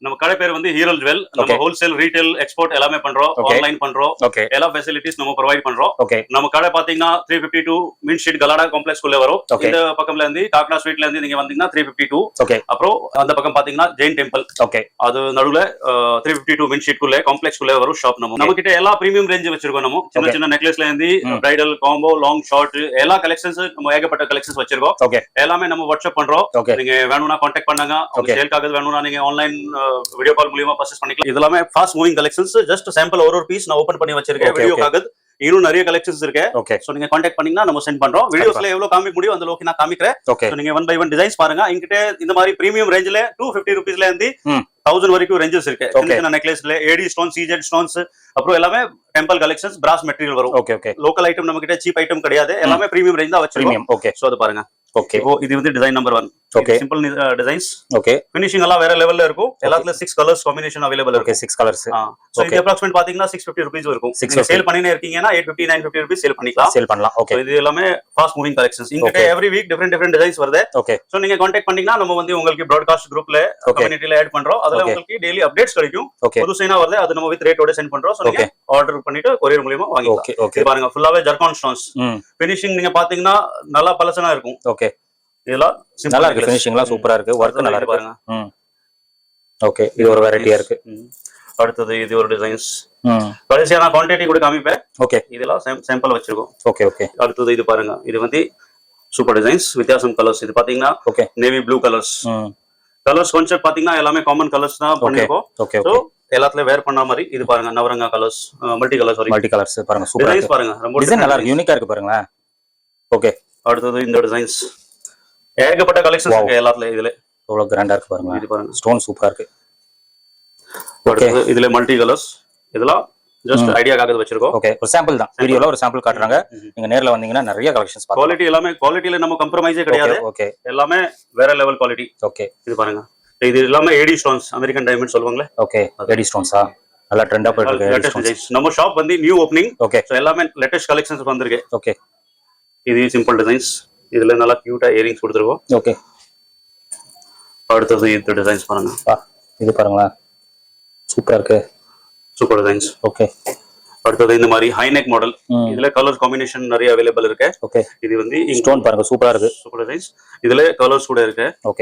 நம்ம கடை பேர் வந்து ஹீரல் ஜுவல். நம்ம ஹோல்சேல் ரீட்டைல் எக்ஸ்போர்ட் எல்லாமே பண்றோம், ஆன்லைன் பண்றோம், எல்லா ஃபெசிலிட்டிஸ் நம்ம ப்ரொவைட் பண்றோம். நம்ம கடை பாத்தீங்கன்னா 352 மீன் ஸ்ட்ரீட் கலாடா காம்ப்ளெக்ஸ் குள்ள வரும். இந்த பக்கம்ல இருந்து காக்டா ஸ்ட்ரீட்ல இருந்து நீங்க வந்தீங்கன்னா 352. அப்புறம் அந்த பக்கம் பாத்தீங்கன்னா ஜெயின் டெம்பிள், அது நடுவுல 352 மீன் ஸ்ட்ரீட் குள்ள காம்ப்ளெக்ஸ் குள்ள வரும் ஷாப். நம்ம கிட்ட எல்லா பிரீமியம் ரேஞ்ச் வச்சிருக்கோம். நம்ம சின்ன சின்ன நெக்லஸ்ல இருந்து பிரைடல் காம்போ லாங் ஷார்ட் எல்லா கலெக்ஷன்ஸ் நம்ம ஏகப்பட்ட கலெக்ஷன்ஸ் வச்சிருக்கோம். எல்லாமே நம்ம வாட்ஸ்அப் பண்றோம். நீங்க வேணும்னா கான்டாக்ட் பண்ணுங்க. சேல்காக வேணும்னா நீங்க ஆன்லைன் வீடியோ கால் மூலமா பர்ச்சேஸ் பண்ணிக்கலாம். இதெல்லாம் fast moving collections. Just sample ஒரு பீஸ் நான் ஓபன் பண்ணி வச்சிருக்கேன் வீடியோக்காக. இன்னும் நிறைய கலெக்ஷன்ஸ் இருக்கு. சோ நீங்க கான்டாக்ட் பண்ணீங்கன்னா நம்ம சென்ட் பண்றோம். வீடியோஸ்ல எவ்வளவு காமிக்க முடியும் அந்த அளவுக்கு நான் காமிக்கிறேன். சோ நீங்க 1 by 1 டிசைன்ஸ் பாருங்க. என்கிட்ட இந்த மாதிரி பிரீமியம் ரேஞ்ச்ல 250 ரூபீஸ்ல இருந்து 1000 வரைக்கும் ரேஞ்சஸ் இருக்கு. சின்ன நெக்லஸ்ல ஏடி ஸ்டோன், சிஜெட் ஸ்டோன்ஸ், அப்புறம் எல்லாமே டெம்பிள் கலெக்ஷன்ஸ், பிராஸ் மெட்டீரியல் வரும். லோக்கல் ஐட்டம் நம்ம கிட்ட சீப் ஐட்டம் கிடையாது. எல்லாமே பிரீமியம் ரேஞ்ச் தான் வச்சிருக்கோம். சோ அது பாருங்க. இப்போ இது வந்து design number 1. Simple designs. Finishing எல்லாம் வேற லெவல்ல இருக்கும். எல்லாத்துல 6 கலர்ஸ் காம்பினேஷன் அவேலபிள் இருக்கு. 6 கலர்ஸ். சோ இது அப்ராக்ஸிமேட் பாத்தீங்கன்னா 650 ரூபீஸ் இருக்கும். நீங்க சேல் பண்ணினே இருக்கீங்கன்னா 850 950 ரூபீஸ் சேல் பண்ணலாம். சோ இது எல்லாமே ஃபாஸ்ட் மூவிங் கலெக்ஷன்ஸ். இங்க எவ்ரி வீக் டிஃபரெண்ட் டிசைன்ஸ் வருது. சோ நீங்க கான்டாக்ட் பண்ணீங்கன்னா நம்ம வந்து உங்களுக்கு பிராட்காஸ்ட் குரூப்ல கம்யூனிட்டில ஆட் பண்றோம். அதுல உங்களுக்கு டெய்லி அப்டேட்ஸ் கிடைக்கும். புதுசா வருது அது நம்ம வித் ரேட்டோட சென்ட் பண்றோம். சோ நீங்க ஆர்டர் பண்ணிட்டு கொரியர் மூலமா வாங்கிக்கலாம். பாருங்க ஃபுல்லாவே ஜர்கான் ஸ்டோன்ஸ். ஃபினிஷிங் நீங்க பாத்தீங்கன்னா நல்லா பலசனா இருக்கும். இதெல்லாம் நல்லா இருக்கு. ஃபினிஷிங்லாம் சூப்பரா இருக்கு. வர்க் நல்லா இருக்கு பாருங்க. ஓகே, இது ஒரு வெரைட்டியா இருக்கு. அடுத்து இது ஒரு டிசைன்ஸ். கடைசியா நான் குவாண்டிட்டி கூட காமிப்பேன். ஓகே, இதெல்லாம் சாம்பிள் வச்சிருக்கோம். ஓகே. அடுத்து இது பாருங்க. இது வந்து சூப்பர் டிசைன்ஸ், வித்தியாசம் கலர்ஸ். இது பாத்தீங்கன்னா navy blue colours. Colours concept பாத்தீங்கன்னா எல்லாமே காமன் கலர்ஸ் தான் பண்ணிருக்கோம். சோ எல்லாத்துலயும் வேர் பண்ண மாதிரி. இது பாருங்க நவரங்கா கலர்ஸ், மல்டி கலர்ஸ் பாருங்க. சூப்பர் டிசைன்ஸ் பாருங்க. ரொம்ப டிசைன் நல்லா இருக்கு, யூனிக்கா இருக்கு பாருங்க. ஓகே, அடுத்து இந்த டிசைன்ஸ் ஏகப்பட்ட கலெக்ஷன்ஸ் இருக்கு எல்லாத்துல. இதுல எவ்வளவு கிராண்டா இருக்கு பாருங்க. இது பாருங்க, ஸ்டோன் சூப்பரா இருக்கு. ஓகே, இதுல மல்டி கலர்ஸ். இதெல்லாம் ஜஸ்ட் ஐடியாக்காக வச்சிருக்கோம். ஓகே, ஒரு சாம்பிள் தான். வீடியோல ஒரு சாம்பிள் காட்டுறாங்க. நீங்க நேர்ல வந்தீங்கன்னா நிறைய கலெக்ஷன்ஸ் பாக்கலாம். குவாலிட்டி எல்லாமே குவாலிட்டில நம்ம காம்ப்ரமைஸே கிடையாது. ஓகே, எல்லாமே வேற லெவல் குவாலிட்டி. ஓகே, இது பாருங்க. இது எல்லாமே ஏடி ஸ்டோன்ஸ், அமெரிக்கன் டைமண்ட் சொல்வாங்களே. ஓகே, ஏடி ஸ்டோன்ஸா நல்லா ட்ரெண்டா போயிட்டு இருக்கு. நம்ம ஷாப் வந்து நியூ ஓபனிங். ஓகே, சோ எல்லாமே லேட்டஸ்ட் கலெக்ஷன்ஸ் வந்திருக்கு. ஓகே, இது சிம்பிள் டிசைன்ஸ். இதுல நல்லா கியூட்டா இயரிங்ஸ் கொடுத்துருக்கோம். ஓகே, அடுத்தது இந்த டிசைன்ஸ் பாருங்க. இது பாருங்களா, சூப்பரா இருக்கு. Super designs. ஓகே, அடுத்தது இந்த மாதிரி ஹை நெக் மாடல். இதுல கலர்ஸ் காம்பினேஷன் நிறைய அவைலபிள் இருக்கு. ஓகே, இது வந்து ஸ்டோன் பாருங்க, சூப்பரா இருக்கு. Super designs. இதுல கலர்ஸ் கூட இருக்கு. ஓகே.